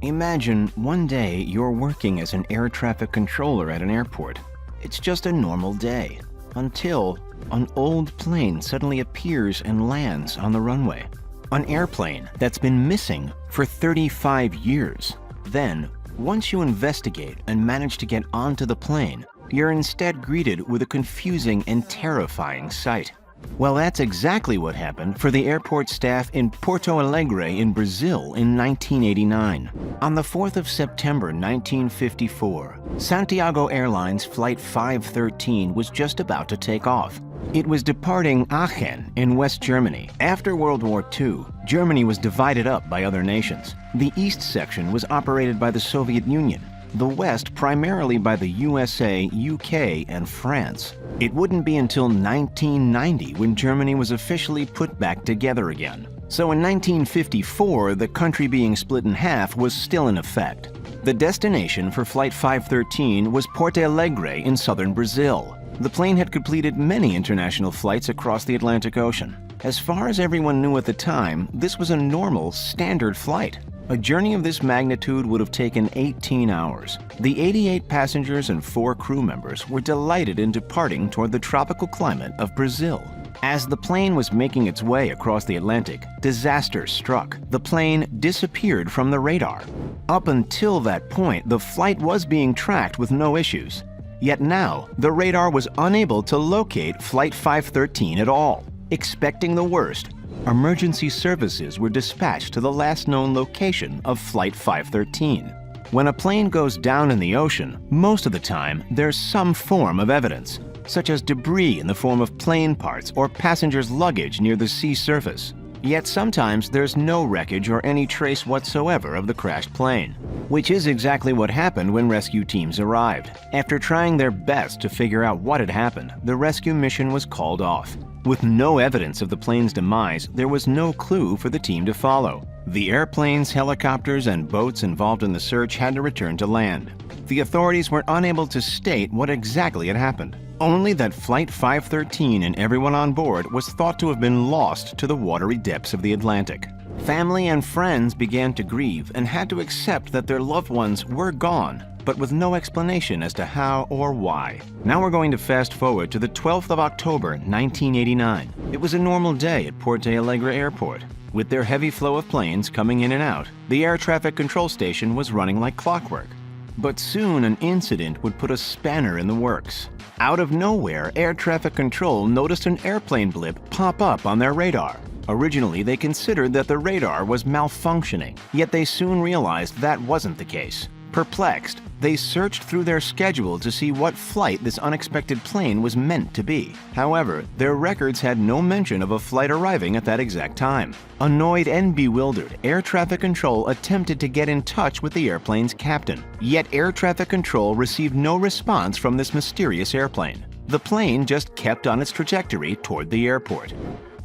Imagine one day you're working as an air traffic controller at an airport. It's just a normal day, until an old plane suddenly appears and lands on the runway. An airplane that's been missing for 35 years. Then, once you investigate and manage to get onto the plane, you're instead greeted with a confusing and terrifying sight. Well, that's exactly what happened for the airport staff in Porto Alegre in Brazil in 1989. On the 4th of September 1954, Santiago Airlines Flight 513 was just about to take off. It was departing Aachen in West Germany. After World War II, Germany was divided up by other nations. The east section was operated by the Soviet Union, the West primarily by the USA, UK, and France. It wouldn't be until 1990 when Germany was officially put back together again. So in 1954, the country being split in half was still in effect. The destination for Flight 513 was Porto Alegre in southern Brazil. The plane had completed many international flights across the Atlantic Ocean. As far as everyone knew at the time, this was a normal, standard flight. A journey of this magnitude would have taken 18 hours. The 88 passengers and 4 crew members were delighted in departing toward the tropical climate of Brazil. As the plane was making its way across the Atlantic, disaster struck. The plane disappeared from the radar. Up until that point, the flight was being tracked with no issues. Yet now, the radar was unable to locate Flight 513 at all. Expecting the worst, emergency services were dispatched to the last known location of Flight 513. When a plane goes down in the ocean, most of the time there's some form of evidence, such as debris in the form of plane parts or passengers' luggage near the sea surface. Yet sometimes there's no wreckage or any trace whatsoever of the crashed plane, which is exactly what happened when rescue teams arrived. After trying their best to figure out what had happened, the rescue mission was called off. With no evidence of the plane's demise, there was no clue for the team to follow. The airplanes, helicopters, and boats involved in the search had to return to land. The authorities were unable to state what exactly had happened, only that Flight 513 and everyone on board was thought to have been lost to the watery depths of the Atlantic. Family and friends began to grieve and had to accept that their loved ones were gone, but with no explanation as to how or why. Now we're going to fast forward to the 12th of October, 1989. It was a normal day at Porto Alegre Airport. With their heavy flow of planes coming in and out, the air traffic control station was running like clockwork. But soon an incident would put a spanner in the works. Out of nowhere, air traffic control noticed an airplane blip pop up on their radar. Originally, they considered that the radar was malfunctioning, yet they soon realized that wasn't the case. Perplexed, they searched through their schedule to see what flight this unexpected plane was meant to be. However, their records had no mention of a flight arriving at that exact time. Annoyed and bewildered, air traffic control attempted to get in touch with the airplane's captain. Yet air traffic control received no response from this mysterious airplane. The plane just kept on its trajectory toward the airport.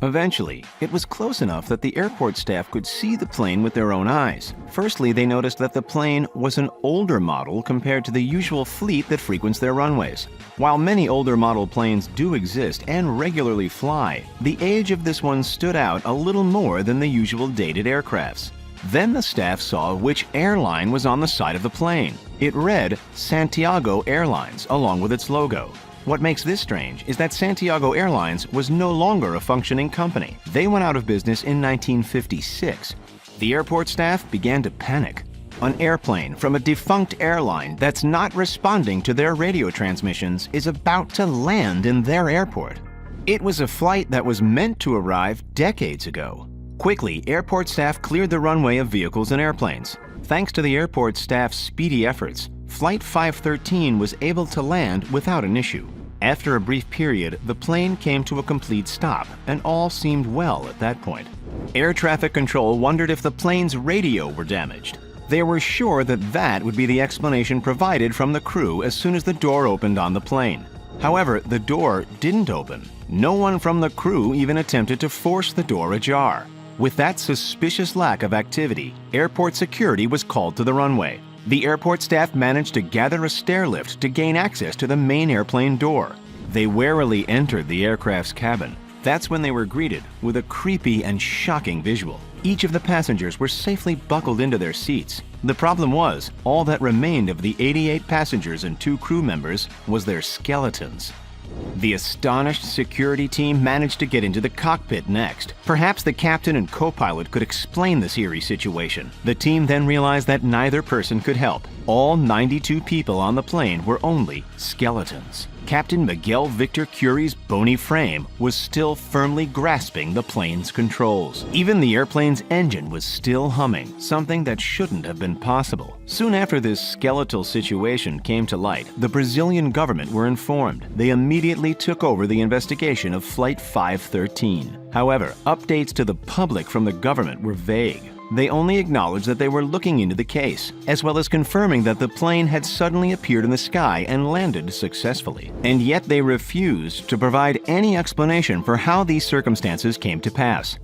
Eventually, it was close enough that the airport staff could see the plane with their own eyes. Firstly, they noticed that the plane was an older model compared to the usual fleet that frequents their runways. While many older model planes do exist and regularly fly, the age of this one stood out a little more than the usual dated aircrafts. Then the staff saw which airline was on the side of the plane. It read Santiago Airlines along with its logo. What makes this strange is that Santiago Airlines was no longer a functioning company. They went out of business in 1956. The airport staff began to panic. An airplane from a defunct airline that's not responding to their radio transmissions is about to land in their airport. It was a flight that was meant to arrive decades ago. Quickly, airport staff cleared the runway of vehicles and airplanes. Thanks to the airport staff's speedy efforts, Flight 513 was able to land without an issue. After a brief period, the plane came to a complete stop, and all seemed well at that point. Air traffic control wondered if the plane's radio were damaged. They were sure that that would be the explanation provided from the crew as soon as the door opened on the plane. However, the door didn't open. No one from the crew even attempted to force the door ajar. With that suspicious lack of activity, airport security was called to the runway. The airport staff managed to gather a stair lift to gain access to the main airplane door. They warily entered the aircraft's cabin. That's when they were greeted with a creepy and shocking visual. Each of the passengers were safely buckled into their seats. The problem was, all that remained of the 88 passengers and 2 crew members was their skeletons. The astonished security team managed to get into the cockpit next. Perhaps the captain and co-pilot could explain this eerie situation. The team then realized that neither person could help. All 92 people on the plane were only skeletons. Captain Miguel Victor Curie's bony frame was still firmly grasping the plane's controls. Even the airplane's engine was still humming, something that shouldn't have been possible. Soon after this skeletal situation came to light, the Brazilian government were informed. They immediately took over the investigation of Flight 513. However, updates to the public from the government were vague. They only acknowledged that they were looking into the case, as well as confirming that the plane had suddenly appeared in the sky and landed successfully. And yet they refused to provide any explanation for how these circumstances came to pass.